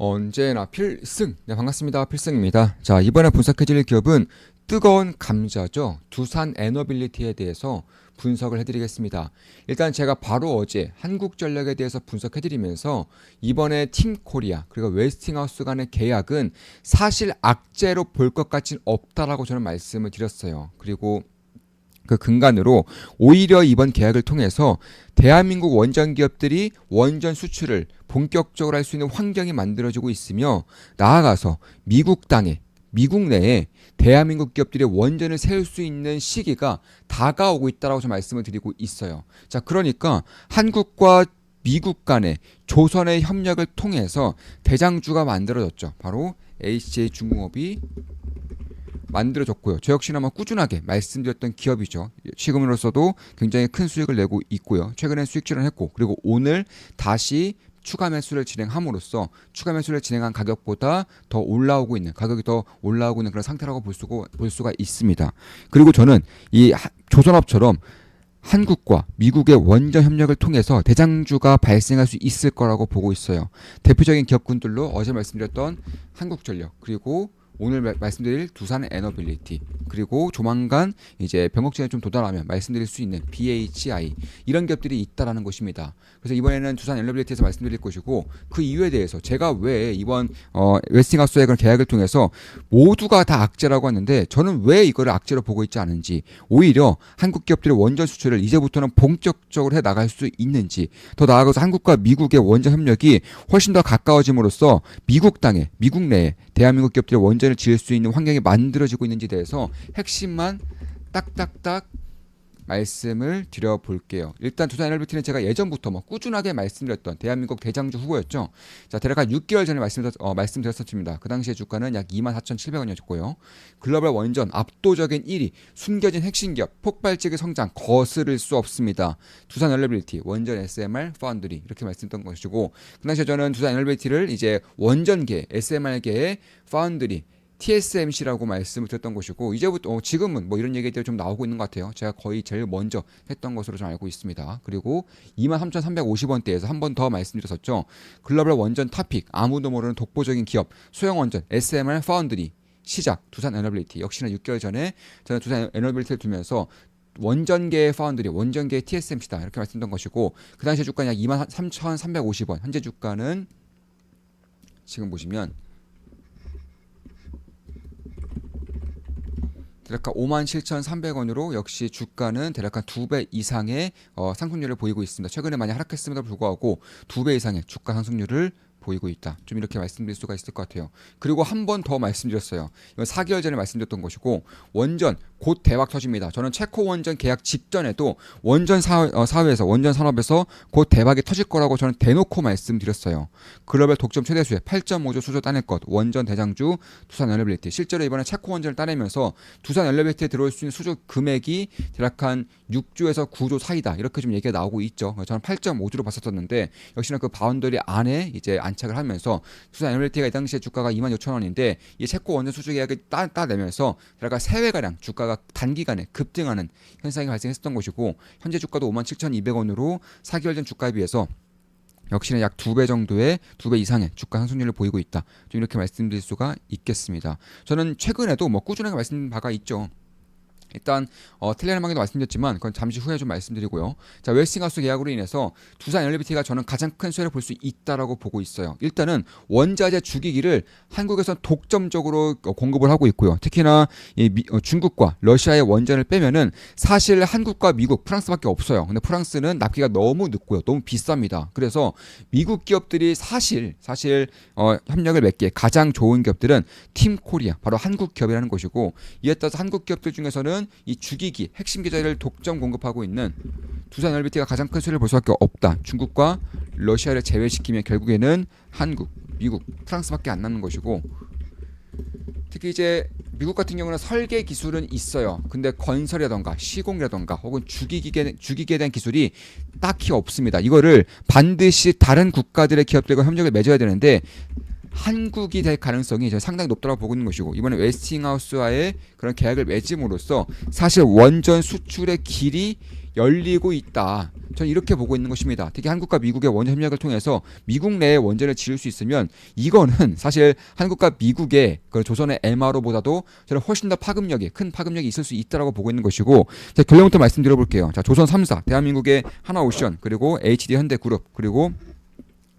언제나 필승. 네, 반갑습니다. 필승입니다. 자, 이번에 분석해드릴 기업은 뜨거운 감자죠. 두산 에너빌리티에 대해서 분석을 해드리겠습니다. 일단 제가 바로 어제 한국전력에 대해서 분석해드리면서 이번에 팀코리아 그리고 웨스팅하우스 간의 계약은 사실 악재로 볼 것 같진 없다라고 저는 말씀을 드렸어요. 그리고 그 근간으로 오히려 이번 계약을 통해서 대한민국 원전 기업들이 원전 수출을 본격적으로 할 수 있는 환경이 만들어지고 있으며, 나아가서 미국 내에 대한민국 기업들이 원전을 세울 수 있는 시기가 다가오고 있다라고 좀 말씀을 드리고 있어요. 자, 그러니까 한국과 미국 간의 조선의 협력을 통해서 대장주가 만들어졌죠. 바로 HJ중공업이 만들어졌고요. 저 역시나 꾸준하게 말씀드렸던 기업이죠. 지금으로서도 굉장히 큰 수익을 내고 있고요. 최근에 수익 실현했고, 그리고 오늘 다시 추가 매수를 진행함으로써 추가 매수를 진행한 가격보다 더 올라오고 있는, 가격이 더 올라오고 있는 그런 상태라고 볼 수가 있습니다. 그리고 저는 이 조선업처럼 한국과 미국의 원전 협력을 통해서 대장주가 발생할 수 있을 거라고 보고 있어요. 대표적인 기업군들로 어제 말씀드렸던 한국전력, 그리고 오늘 말씀드릴 두산 에너빌리티, 그리고 조만간 이제 병역진에 좀 도달하면 말씀드릴 수 있는 BHI, 이런 기업들이 있다라는 것입니다. 그래서 이번에는 두산 에너빌리티에서 말씀드릴 것이고, 그 이유에 대해서 제가 왜 이번 웨스팅하우스의 그런 계약을 통해서 모두가 다 악재라고 하는데, 저는 왜 이거를 악재로 보고 있지 않은지, 오히려 한국 기업들의 원전 수출을 이제부터는 본격적으로 해 나갈 수 있는지, 더 나아가서 한국과 미국의 원전 협력이 훨씬 더 가까워짐으로써 미국 내에 대한민국 기업들의 원전을 지을 수 있는 환경이 만들어지고 있는지에 대해서 핵심만 딱딱딱 말씀을 드려볼게요. 일단 두산 에너빌리티는 제가 예전부터 꾸준하게 말씀드렸던 대한민국 대장주 후보였죠. 자, 대략 한 6개월 전에 말씀드렸었습니다. 그 당시에 주가는 약 24,700원이었고요. 글로벌 원전 압도적인 1위, 숨겨진 핵심 기업, 폭발적인 성장 거스를 수 없습니다. 두산 에너빌리티, 원전 SMR, 파운드리, 이렇게 말씀드렸던 것이고, 그 당시에 저는 두산 에너빌리티를 이제 원전계, SMR계의 파운드리, TSMC라고 말씀을 드렸던 것이고, 이제부터 지금은 이런 얘기들이 좀 나오고 있는 것 같아요. 제가 거의 제일 먼저 했던 것으로 좀 알고 있습니다. 그리고 23,350원대에서 한 번 더 말씀드렸었죠. 글로벌 원전 탑픽, 아무도 모르는 독보적인 기업, 소형 원전 SMR 파운드리 시작, 두산 에너빌리티. 역시나 6개월 전에 저는 두산 에너빌리티를 두면서 원전계의 파운드리, 원전계의 TSMC다, 이렇게 말씀드렸던 것이고, 그 당시 주가는 약 23,350원, 현재 주가는 지금 보시면 대략 57,300원으로 역시 주가는 대략 한 2배 이상의 상승률을 보이고 있습니다. 최근에 많이 하락했음에도 불구하고 2배 이상의 주가 상승률을 보이고 있다. 좀 이렇게 말씀드릴 수가 있을 것 같아요. 그리고 한 번 더 말씀드렸어요. 이건 4개월 전에 말씀드렸던 것이고, 원전 곧 대박 터집니다. 저는 체코 원전 계약 직전에도 원전 사회에서, 원전 산업에서 곧 대박이 터질 거라고 저는 대놓고 말씀드렸어요. 글로벌 독점 최대 수혜 8.5조 수조 따낼 것, 원전 대장주 두산 에너빌리티. 실제로 이번에 체코 원전을 따내면서 두산 에너빌리티에 들어올 수 있는 수조 금액이 대략 한 6조에서 9조 사이다, 이렇게 좀 얘기가 나오고 있죠. 저는 8.5조로 봤었는데, 역시나 그 바운더리 안에 이제 안착을 하면서 두산 에너빌리티가 이 당시에 주가가 26,000원인데 이 체코 원전 수주 계약을 따내면서 대략 3배가량 주가가 단기간에 급등하는 현상이 발생했었던 것이고, 현재 주가도 57,200원으로 4개월 전 주가에 비해서 역시나 약 2배 정도의, 2배 이상의 주가 상승률을 보이고 있다. 좀 이렇게 말씀드릴 수가 있겠습니다. 저는 최근에도 꾸준하게 말씀드린 바가 있죠. 일단 텔레그램에도 말씀드렸지만 그건 잠시 후에 좀 말씀드리고요. 자, 웨스팅하우스 계약으로 인해서 두산 에너빌리티가 저는 가장 큰 수혜를 볼 수 있다라고 보고 있어요. 일단은 원자재 주기기를 한국에서 독점적으로 공급을 하고 있고요. 특히나 중국과 러시아의 원전을 빼면은 사실 한국과 미국, 프랑스밖에 없어요. 근데 프랑스는 납기가 너무 늦고요, 너무 비쌉니다. 그래서 미국 기업들이 사실 협력을 맺기에 가장 좋은 기업들은 팀코리아, 바로 한국 기업이라는 것이고, 이에 따라서 한국 기업들 중에서는 이 주기기, 핵심 기자를 독점 공급하고 있는 두산 에너빌리티가 가장 큰 수혜를 볼 수밖에 없다. 중국과 러시아를 제외시키면 결국에는 한국, 미국, 프랑스밖에 안 남는 것이고, 특히 이제 미국 같은 경우는 설계 기술은 있어요. 근데 건설이라던가 시공이라던가 혹은 주기기에 대한 기술이 딱히 없습니다. 이거를 반드시 다른 국가들의 기업들과 협력을 맺어야 되는데, 한국이 될 가능성이 저는 상당히 높다고 보고 있는 것이고, 이번에 웨스팅하우스와의 그런 계약을 맺음으로써 사실 원전 수출의 길이 열리고 있다. 저는 이렇게 보고 있는 것입니다. 특히 한국과 미국의 원전 협력을 통해서 미국 내에 원전을 지을 수 있으면 이거는 사실 한국과 미국의 그 조선의 MRO보다도 저는 훨씬 더 큰 파급력이 있을 수 있다고 보고 있는 것이고, 자, 결론부터 말씀드려볼게요. 자, 조선 3사, 대한민국의 하나오션, 그리고 HD 현대그룹, 그리고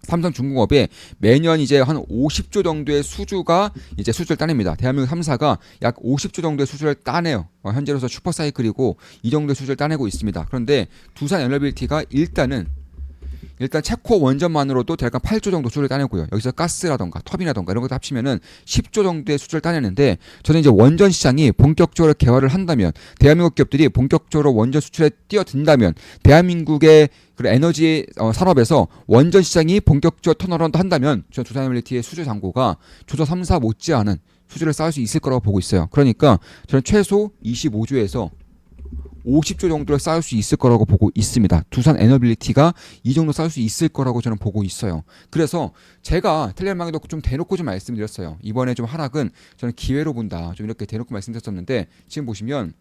삼성중공업에 매년 이제 한 50조 정도의 수주가 이제 수주를 따냅니다. 대한민국 3사가 약 50조 정도의 수주를 따내요. 현재로서 슈퍼사이클이고 이 정도의 수주를 따내고 있습니다. 그런데 두산 에너빌리티가 일단 체코 원전만으로도 대략 8조 정도 수주를 따내고요. 여기서 가스라던가 터빈이라던가 이런 것도 합치면은 10조 정도의 수주를 따내는데, 저는 이제 원전 시장이 본격적으로 개화를 한다면, 대한민국 기업들이 본격적으로 원전 수출에 뛰어든다면, 대한민국의 그 에너지 산업에서 원전 시장이 본격적으로 턴어라운드 한다면, 저는 두산에너빌리티의 수주 잔고가 조선 3사 못지않은 수주를 쌓을 수 있을 거라고 보고 있어요. 그러니까 저는 최소 25조에서 50조 정도를 쌓을 수 있을 거라고 보고 있습니다. 두산 에너빌리티가 이 정도 쌓을 수 있을 거라고 저는 보고 있어요. 그래서 제가 텔레그램에도 좀 대놓고 좀 말씀드렸어요. 이번에 좀 하락은 저는 기회로 본다. 좀 이렇게 대놓고 말씀드렸었는데, 지금 보시면,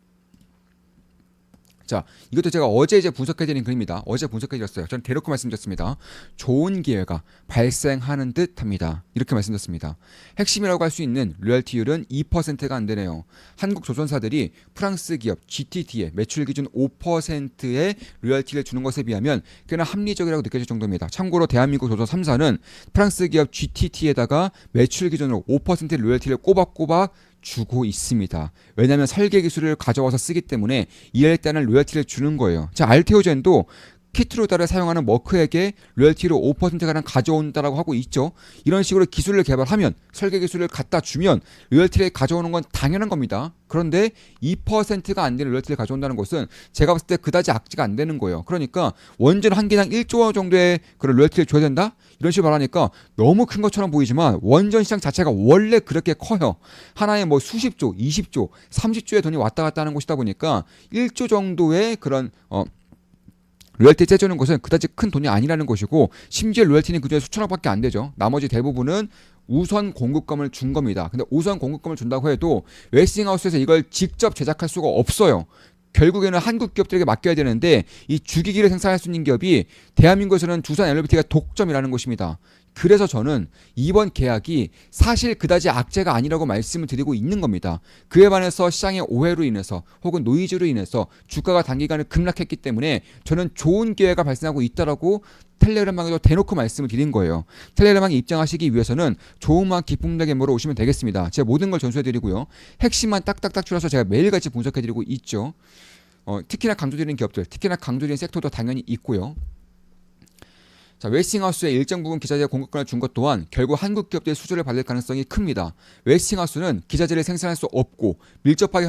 자, 이것도 제가 어제 이제 분석해드린 글입니다. 어제 분석해드렸어요. 저는 대놓고 말씀드렸습니다. 좋은 기회가 발생하는 듯합니다. 이렇게 말씀드렸습니다. 핵심이라고 할 수 있는 로열티율은 2%가 안 되네요. 한국 조선사들이 프랑스 기업 GTT에 매출 기준 5%의 로열티를 주는 것에 비하면 꽤나 합리적이라고 느껴질 정도입니다. 참고로 대한민국 조선 3사는 프랑스 기업 GTT에다가 매출 기준으로 5%의 로열티를 꼬박꼬박 주고 있습니다. 왜냐하면 설계 기술을 가져와서 쓰기 때문에 이에 따른 로열티를 주는 거예요. 자, 알테오젠도 키트로다를 사용하는 머크에게 로열티로 5%가량 가져온다라고 하고 있죠. 이런 식으로 기술을 개발하면, 설계 기술을 갖다 주면 로열티를 가져오는 건 당연한 겁니다. 그런데 2%가 안 되는 로열티를 가져온다는 것은 제가 봤을 때 그다지 악재가 안 되는 거예요. 그러니까 원전 한 개당 1조 정도의 그런 로열티를 줘야 된다? 이런 식으로 말하니까 너무 큰 것처럼 보이지만 원전 시장 자체가 원래 그렇게 커요. 하나에 뭐 수십조, 20조, 30조의 돈이 왔다 갔다 하는 곳이다 보니까 1조 정도의 그런 로열티 째주는 것은 그다지 큰 돈이 아니라는 것이고, 심지어 로열티는 그중에 수천억밖에 안 되죠. 나머지 대부분은 우선 공급권을 준 겁니다. 근데 우선 공급권을 준다고 해도 웨스팅하우스에서 이걸 직접 제작할 수가 없어요. 결국에는 한국 기업들에게 맡겨야 되는데, 이 주기기를 생산할 수 있는 기업이 대한민국에서는 두산 에너빌리티가 독점이라는 것입니다. 그래서 저는 이번 계약이 사실 그다지 악재가 아니라고 말씀을 드리고 있는 겁니다. 그에 반해서 시장의 오해로 인해서 혹은 노이즈로 인해서 주가가 단기간에 급락했기 때문에 저는 좋은 기회가 발생하고 있다라고 텔레그램방에도 대놓고 말씀을 드린 거예요. 텔레그램방에 입장하시기 위해서는 좋은 마음 기쁨 내게 모러 오시면 되겠습니다. 제가 모든 걸 전수해드리고요. 핵심만 딱딱딱 줄여서 제가 매일같이 분석해드리고 있죠. 특히나 강조드리는 기업들, 특히나 강조드리는 섹터도 당연히 있고요. 자, 웨스팅하우스의 일정 부분 기자재 공급권을 준 것 또한 결국 한국 기업들의 수주를 받을 가능성이 큽니다. 웨스팅하우스는 기자재를 생산할 수 없고 밀접하게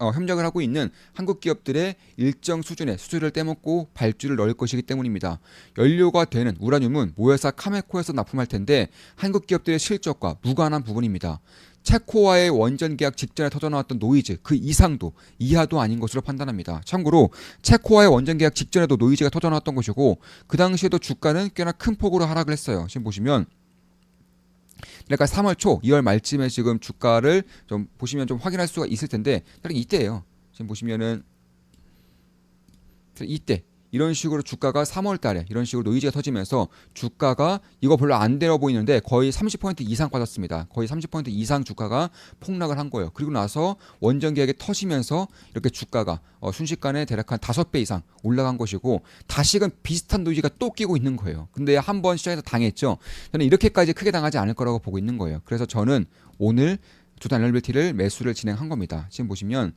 협력을 하고 있는 한국 기업들의 일정 수준의 수주를 떼먹고 발주를 넣을 것이기 때문입니다. 연료가 되는 우라늄은 모회사 카메코에서 납품할 텐데 한국 기업들의 실적과 무관한 부분입니다. 체코와의 원전 계약 직전에 터져나왔던 노이즈 그 이상도 이하도 아닌 것으로 판단합니다. 참고로 체코와의 원전 계약 직전에도 노이즈가 터져나왔던 것이고, 그 당시에도 주가는 꽤나 큰 폭으로 하락을 했어요. 지금 보시면 그러니까 3월 초, 2월 말쯤에 지금 주가를 좀 보시면 좀 확인할 수가 있을 텐데, 딱 이때예요. 지금 보시면은 이때 이런 식으로 주가가 3월 달에 이런 식으로 노이즈가 터지면서 주가가 이거 별로 안 되어 보이는데 거의 30% 이상 빠졌습니다. 거의 30% 이상 주가가 폭락을 한 거예요. 그리고 나서 원전 계약이 터지면서 이렇게 주가가 순식간에 대략 한 5배 이상 올라간 것이고, 다시금 비슷한 노이즈가 또 끼고 있는 거예요. 근데 한번 시장에서 당했죠. 저는 이렇게까지 크게 당하지 않을 거라고 보고 있는 거예요. 그래서 저는 오늘 두산 에너빌리티를 매수를 진행한 겁니다. 지금 보시면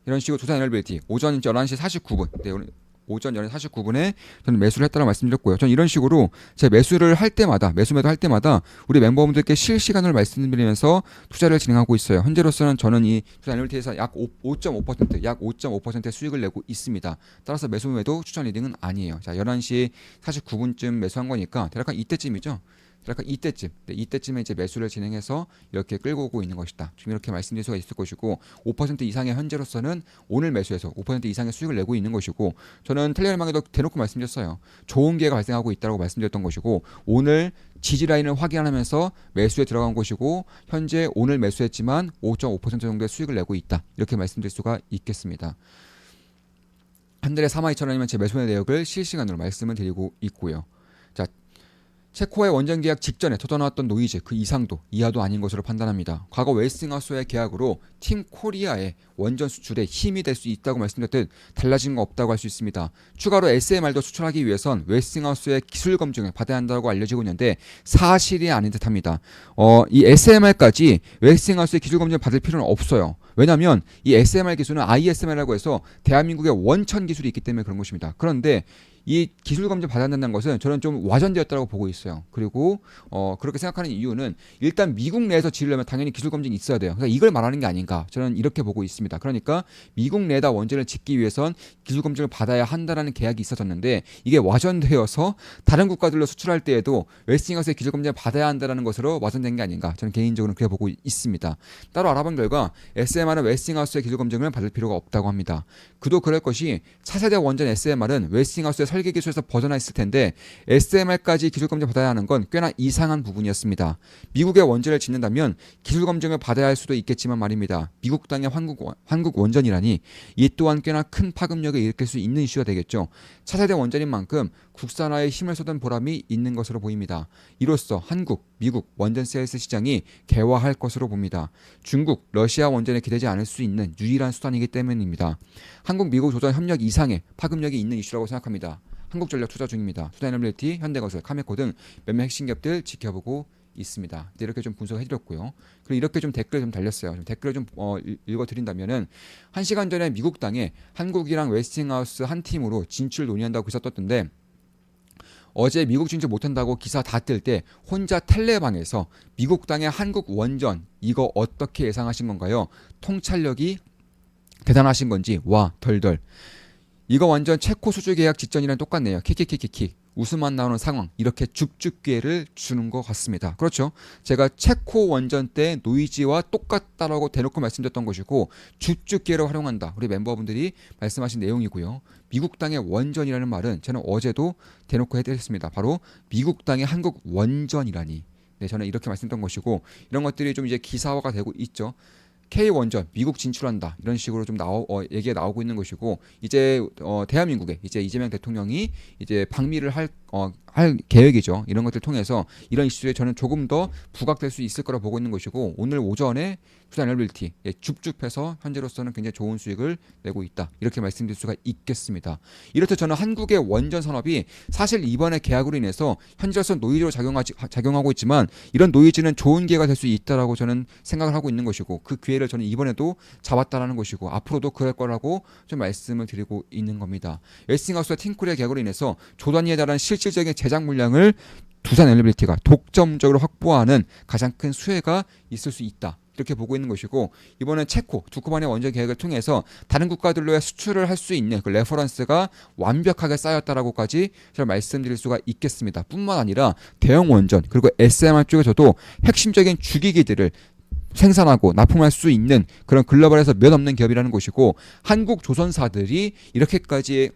이런 식으로 두산 에너빌리티 오전 11시 49분, 네, 오전 11시 49분에 저는 매수를 했다고 말씀드렸고요. 저는 이런 식으로 제 매수를 할 때마다, 매도할 때마다 우리 멤버분들께 실시간으로 말씀드리면서 투자를 진행하고 있어요. 현재로서는 저는 이 두산 에너빌리티에서 약 5.5%의 수익을 내고 있습니다. 따라서 매도 추천 리딩은 아니에요. 자, 11시 49분쯤 매수한 거니까 대략 한 이때쯤이죠. 약간 이때쯤, 네, 이때쯤에 이제 매수를 진행해서 이렇게 끌고 오고 있는 것이다. 지금 이렇게 말씀드릴 수가 있을 것이고 5% 이상의 현재로서는 오늘 매수해서 5% 이상의 수익을 내고 있는 것이고 저는 텔레그램에도 대놓고 말씀드렸어요. 좋은 기회가 발생하고 있다고 말씀드렸던 것이고 오늘 지지 라인을 확인하면서 매수에 들어간 것이고 현재 오늘 매수했지만 5.5% 정도의 수익을 내고 있다. 이렇게 말씀드릴 수가 있겠습니다. 한 달에 42,000원이면 제 매수의 내역을 실시간으로 말씀을 드리고 있고요. 자, 체코의 원전 계약 직전에 터져나왔던 노이즈 그 이상도 이하도 아닌 것으로 판단합니다. 과거 웨스팅하우스의 계약으로 팀 코리아의 원전 수출에 힘이 될 수 있다고 말씀드렸듯 달라진 거 없다고 할 수 있습니다. 추가로 SMR도 수출하기 위해선 웨스팅하우스의 기술 검증을 받아야 한다고 알려지고 있는데 사실이 아닌 듯합니다. 이 SMR까지 웨스팅하우스의 기술 검증을 받을 필요는 없어요. 왜냐하면 이 SMR 기술은 ISMR이라고 해서 대한민국의 원천 기술이 있기 때문에 그런 것입니다. 그런데 이 기술 검증 받아야 된다는 것은 저는 좀 와전되었다고 보고 있어요. 그리고 그렇게 생각하는 이유는 일단 미국 내에서 지으려면 당연히 기술 검증이 있어야 돼요. 그러니까 이걸 말하는 게 아닌가 저는 이렇게 보고 있습니다. 그러니까 미국 내에다 원전을 짓기 위해선 기술 검증을 받아야 한다라는 계약이 있었었는데 이게 와전되어서 다른 국가들로 수출할 때에도 웨스팅하우스의 기술 검증을 받아야 한다는 것으로 와전된 게 아닌가 저는 개인적으로 그렇게 보고 있습니다. 따로 알아본 결과 SMR은 웨스팅하우스의 기술 검증을 받을 필요가 없다고 합니다. 그도 그럴 것이 차세대 원전 SMR은 웨스팅하우스의 설계 기술에서 벗어나 있을 텐데 SMR까지 기술 검증 받아야 하는 건 꽤나 이상한 부분이었습니다. 미국의 원전을 짓는다면 기술 검증을 받아야 할 수도 있겠지만 말입니다. 미국 땅의 한국 원전이라니 이 또한 꽤나 큰 파급력을 일으킬 수 있는 이슈가 되겠죠. 차세대 원전인 만큼 국산화에 힘을 쏟은 보람이 있는 것으로 보입니다. 이로써 한국, 미국 원전 세일스 시장이 개화할 것으로 봅니다. 중국, 러시아 원전에 기대지 않을 수 있는 유일한 수단이기 때문입니다. 한국, 미국 조선 협력 이상의 파급력이 있는 이슈라고 생각합니다. 한국전력 투자 중입니다. 투자에너빌리티, 현대건설, 카메코 등 몇몇 핵심 기업들 지켜보고 있습니다. 이렇게 좀 분석해드렸고요. 그리고 이렇게 좀 댓글 좀 달렸어요. 댓글을 좀 읽어드린다면은 1시간 전에 미국 땅에 한국이랑 웨스팅하우스 한 팀으로 진출 논의한다고 기사 떴던데 어제 미국 진출 못한다고 기사 다 뜰 때 혼자 텔레방에서 미국 땅의 한국 원전 이거 어떻게 예상하신 건가요? 통찰력이 대단하신 건지 와 덜덜. 이거 완전 체코 수주 계약 직전이랑 똑같네요. 키키키키키. 웃음만 나오는 상황 이렇게 죽죽 기회를 주는 것 같습니다. 그렇죠. 제가 체코 원전 때 노이즈와 똑같다라고 대놓고 말씀드렸던 것이고 죽죽 기회를 활용한다. 우리 멤버분들이 말씀하신 내용이고요. 미국 땅의 원전이라는 말은 저는 어제도 대놓고 해드렸습니다. 바로 미국 땅의 한국 원전이라니. 네, 저는 이렇게 말씀드렸던 것이고 이런 것들이 좀 이제 기사화가 되고 있죠. K원전 미국 진출한다 이런 식으로 좀 얘기가 나오고 있는 것이고 이제 대한민국에 이제 이재명 대통령이 이제 방미를 할 계획이죠. 이런 것들 통해서 이런 이슈에 저는 조금 더 부각될 수 있을 거라 보고 있는 것이고 오늘 오전에 투자에너빌리티 줍줍해서 현재로서는 굉장히 좋은 수익을 내고 있다. 이렇게 말씀드릴 수가 있겠습니다. 이렇듯 저는 한국의 원전 산업이 사실 이번에 계약으로 인해서 현재로서 노이즈로 작용하고 있지만 이런 노이즈는 좋은 기회가 될 수 있다라고 저는 생각을 하고 있는 것이고 그 기회를 저는 이번에도 잡았다라는 것이고 앞으로도 그럴 거라고 좀 말씀을 드리고 있는 겁니다. 웨스팅하우스와 팀코리아 계약으로 인해서 조 단위에 달한 실질적인 제작 물량을 두산에너빌리티가 독점적으로 확보하는 가장 큰 수혜가 있을 수 있다. 이렇게 보고 있는 것이고 이번엔 체코 두코반의 원전 계획을 통해서 다른 국가들로의 수출을 할 수 있는 그 레퍼런스가 완벽하게 쌓였다라고까지 제가 말씀드릴 수가 있겠습니다. 뿐만 아니라 대형 원전 그리고 SMR 쪽에서도 핵심적인 주기기들을 생산하고 납품할 수 있는 그런 글로벌에서 몇 없는 기업이라는 것이고 한국 조선사들이 이렇게까지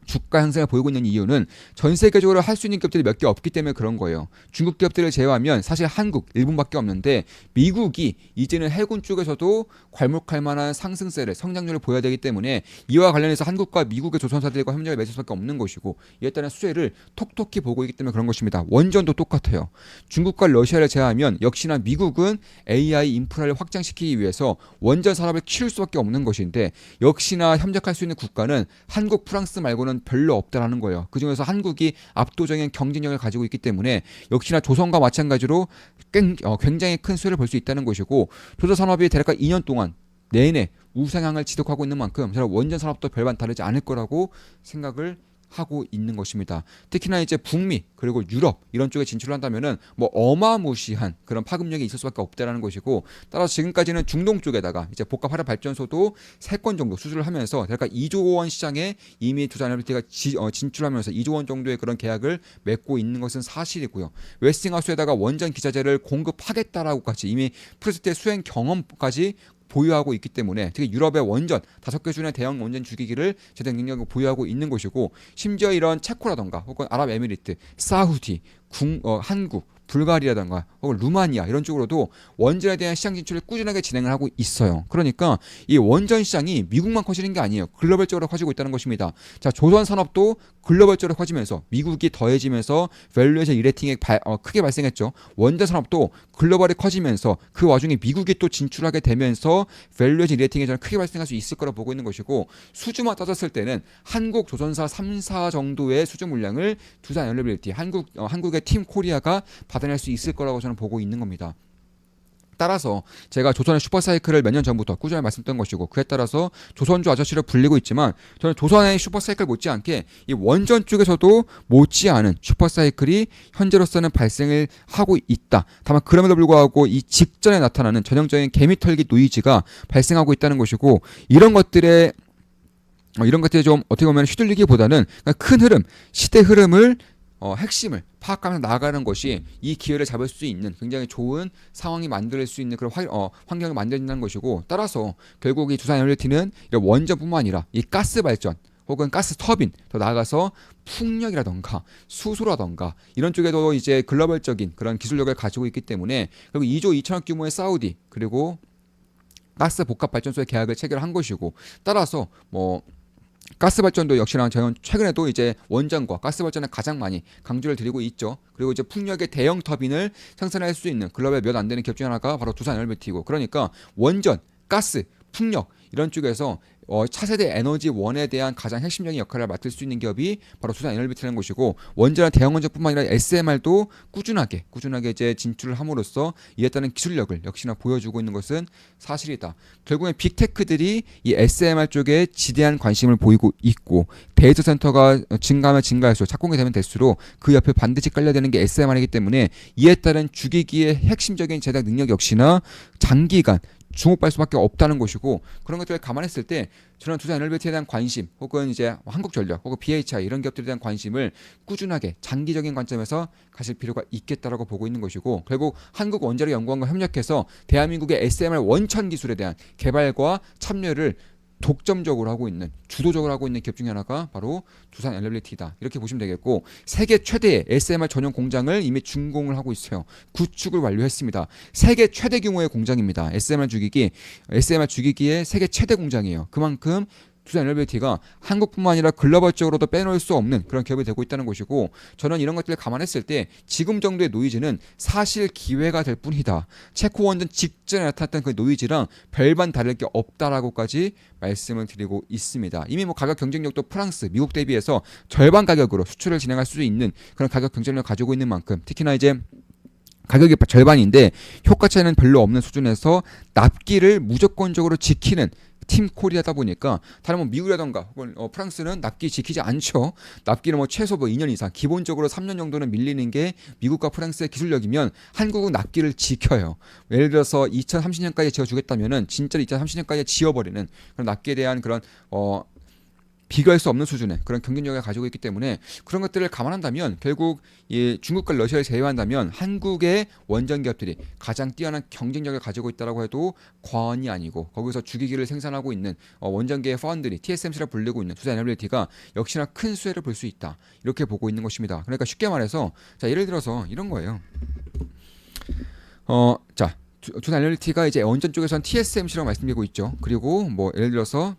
주가 향상을 보이고 있는 이유는 전 세계적으로 할 수 있는 기업들이 몇 개 없기 때문에 그런 거예요. 중국 기업들을 제외하면 사실 한국, 일본밖에 없는데 미국이 이제는 해군 쪽에서도 괄목할 만한 상승세를 성장률을 보여야 되기 때문에 이와 관련해서 한국과 미국의 조선사들과 협력을 맺을 수밖에 없는 것이고 이에 따른 수혜를 톡톡히 보고 있기 때문에 그런 것입니다. 원전도 똑같아요. 중국과 러시아를 제외하면 역시나 미국은 AI 인프라를 확장시키기 위해서 원전 산업을 키울 수밖에 없는 것인데 역시나 협력할 수 있는 국가는 한국, 프랑스 말고는 별로 없다라는 거예요. 그중에서 한국이 압도적인 경쟁력을 가지고 있기 때문에 역시나 조선과 마찬가지로 굉장히 큰 수혜를 볼 수 있다는 것이고 조선산업이 대략 2년 동안 내내 우상향을 지속하고 있는 만큼 저는 원전 산업도 별반 다르지 않을 거라고 생각을 하고 있는 것입니다. 특히나 이제 북미 그리고 유럽 이런 쪽에 진출을 한다면은 뭐 어마무시한 그런 파급력이 있을 수밖에 없다라는 것이고, 따라서 지금까지는 중동 쪽에다가 이제 복합 화력 발전소도 3건 정도 수주를 하면서 대략 2조 원 시장에 이미 두산에너비티가 진출하면서 2조 원 정도의 그런 계약을 맺고 있는 것은 사실이고요. 웨스팅하우스에다가 원전 기자재를 공급하겠다라고까지 이미 프로젝트의 수행 경험까지 보유하고 있기 때문에, 특히 유럽의 원전 5개 수준의 대형 원전 주기기를 제작 능력을 보유하고 있는 것이고, 심지어 이런 체코라던가 혹은 아랍에미리트, 사우디, 한국, 불가리아라던가 혹은 루마니아 이런 쪽으로도 원전에 대한 시장 진출을 꾸준하게 진행을 하고 있어요. 그러니까 이 원전 시장이 미국만 커지는 게 아니에요. 글로벌적으로 커지고 있다는 것입니다. 자, 조선 산업도 글로벌적으로 커지면서 미국이 더해지면서 밸류에이션 리레이팅이 크게 발생했죠. 원전 산업도 글로벌이 커지면서 그 와중에 미국이 또 진출하게 되면서 밸류에이션 리레이팅이 저는 크게 발생할 수 있을 거라 보고 있는 것이고, 수주만 따졌을 때는 한국 조선사 3사 정도의 수주 물량을 두산에너빌리티 한국의 팀 코리아가 받아낼 수 있을 거라고 저는 보고 있는 겁니다. 따라서 제가 조선의 슈퍼사이클을 몇 년 전부터 꾸준히 말씀드린 것이고, 그에 따라서 조선주 아저씨를 불리고 있지만, 저는 조선의 슈퍼사이클 못지않게 이 원전 쪽에서도 못지않은 슈퍼사이클이 현재로서는 발생을 하고 있다. 다만 그럼에도 불구하고 이 직전에 나타나는 전형적인 개미털기 노이즈가 발생하고 있다는 것이고, 이런 것들에 좀 어떻게 보면 휘둘리기보다는 큰 흐름, 시대 흐름을 핵심을 파악하면서 나아가는 것이 이 기회를 잡을 수 있는 굉장히 좋은 상황이 만들 수 있는 그런 환경을 만들어진다는 것이고, 따라서 결국 이 두산에너비티는 이런 원전뿐만 아니라 이 가스 발전 혹은 가스 터빈, 더 나아가서 풍력이라던가 수소라던가 이런 쪽에도 이제 글로벌적인 그런 기술력을 가지고 있기 때문에, 그리고 2조 2천억 규모의 사우디 그리고 가스 복합 발전소의 계약을 체결한 것이고, 따라서 가스 발전도 역시나 저는 최근에도 이제 원전과 가스 발전에 가장 많이 강조를 드리고 있죠. 그리고 이제 풍력의 대형 터빈을 생산할 수 있는 글로벌 몇 안 되는 기업 중 하나가 바로 두산에너비티고, 그러니까 원전, 가스, 풍력 이런 쪽에서 차세대 에너지원에 대한 가장 핵심적인 역할을 맡을 수 있는 기업이 바로 두산에너비티라는 것이고, 원전은 대형 원전뿐만 아니라 SMR도 꾸준하게 이제 진출을 함으로써 이에 따른 기술력을 역시나 보여주고 있는 것은 사실이다. 결국엔 빅테크들이 이 SMR 쪽에 지대한 관심을 보이고 있고, 데이터 센터가 증가하면 증가할수록, 착공이 되면 될수록 그 옆에 반드시 깔려야 되는 게 SMR이기 때문에, 이에 따른 주기기의 핵심적인 제작 능력 역시나 장기간 주목받을 수밖에 없다는 것이고, 그런 것들을 감안했을 때 저는 두산에너비티에 대한 관심, 혹은 이제 한국전력 혹은 BHI 이런 기업들에 대한 관심을 꾸준하게 장기적인 관점에서 가질 필요가 있겠다라고 보고 있는 것이고, 결국 한국원자력연구원과 협력해서 대한민국의 SMR 원천 기술에 대한 개발과 참여를 독점적으로 하고 있는, 주도적으로 하고 있는 기업 중에 하나가 바로 두산에너빌리티다, 이렇게 보시면 되겠고, 세계 최대의 SMR 전용 공장을 이미 준공을 하고 있어요. 구축을 완료했습니다. 세계 최대 규모의 공장입니다. SMR 주기기의 세계 최대 공장이에요. 그만큼 두산에너빌리티가 한국뿐만 아니라 글로벌적으로도 빼놓을 수 없는 그런 기업이 되고 있다는 것이고, 저는 이런 것들을 감안했을 때 지금 정도의 노이즈는 사실 기회가 될 뿐이다. 체코 원전 직전에 나타났던 그 노이즈랑 별반 다를 게 없다라고까지 말씀을 드리고 있습니다. 이미 가격 경쟁력도 프랑스, 미국 대비해서 절반 가격으로 수출을 진행할 수 있는 그런 가격 경쟁력을 가지고 있는 만큼, 특히나 이제 가격이 절반인데 효과 차이는 별로 없는 수준에서 납기를 무조건적으로 지키는 팀 코리아다 보니까, 다른 미국이라던가 혹은 프랑스는 납기 지키지 않죠. 납기는 최소 2년 이상, 기본적으로 3년 정도는 밀리는 게 미국과 프랑스의 기술력이면, 한국은 납기를 지켜요. 예를 들어서 2030년까지 지어주겠다면은 진짜로 2030년까지 지어버리는 그런 납기에 대한 그런 비교할 수 없는 수준의 그런 경쟁력을 가지고 있기 때문에, 그런 것들을 감안한다면 결국 중국과 러시아를 제외한다면 한국의 원전 기업들이 가장 뛰어난 경쟁력을 가지고 있다고 해도 과언이 아니고, 거기서 주기기를 생산하고 있는 원전계의 파운드리 TSMC라 불리고 있는 두산에너빌리티가 역시나 큰 수혜를 볼 수 있다, 이렇게 보고 있는 것입니다. 그러니까 쉽게 말해서, 자, 예를 들어서 이런 거예요. 자, 두산에너빌리티가 이제 원전 쪽에서는 TSMC라고 말씀드리고 있죠. 그리고 예를 들어서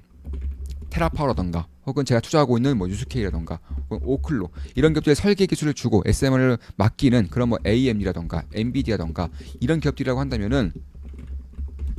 테라파워라던가 혹은 제가 투자하고 있는 유스케이라던가 혹은 오클로 이런 기업들의 설계 기술을 주고 SMR을 맡기는 그런 AMD라던가 엔비디아라던가 이런 기업들이라고 한다면은,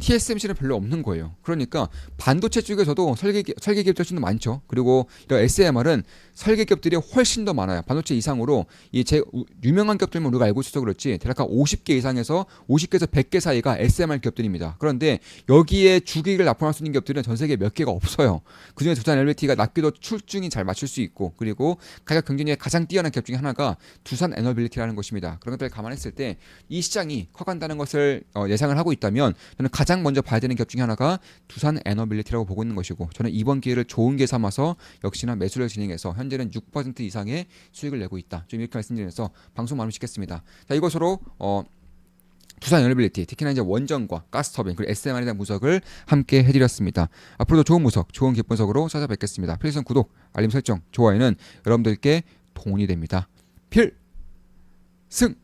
TSMC는 별로 없는 거예요. 그러니까 반도체 쪽에서도 설계 기업들이 훨씬 더 많죠. 그리고 이런 SMR은 설계 기업들이 훨씬 더 많아요. 반도체 이상으로 이 제 유명한 기업들만 우리가 알고 있어서 그렇지 대략 한 50개 이상에서 50개에서 100개 사이가 SMR 기업들입니다. 그런데 여기에 주기를 납품할 수 있는 기업들은 전 세계에 몇 개가 없어요. 그중에 두산 LBT가 납기도 출중이 잘 맞출 수 있고 그리고 가격 경쟁력이 가장 뛰어난 기업 중에 하나가 두산 에너빌리티라는 것입니다. 그런 것들을 감안했을 때 이 시장이 커간다는 것을 예상을 하고 있다면 저는 가장 먼저 봐야 되는 기업 중에 하나가 두산 에너빌리티라고 보고 있는 것이고 저는 이번 기회를 좋은 기회 삼아서 역시나 매수를 진행해서 현재는 6% 이상의 수익을 내고 있다. 좀 이렇게 말씀드리면서 방송 마무리 짓겠습니다. 자, 이것으로 두산 에너빌리티, 특히나 이제 원전과 가스터빈 그리고 SMR에 대한 분석을 함께 해드렸습니다. 앞으로도 좋은 분석, 좋은 기업 분석으로 찾아뵙겠습니다. 필승 구독, 알림 설정, 좋아요는 여러분들께 도움이 됩니다. 필승!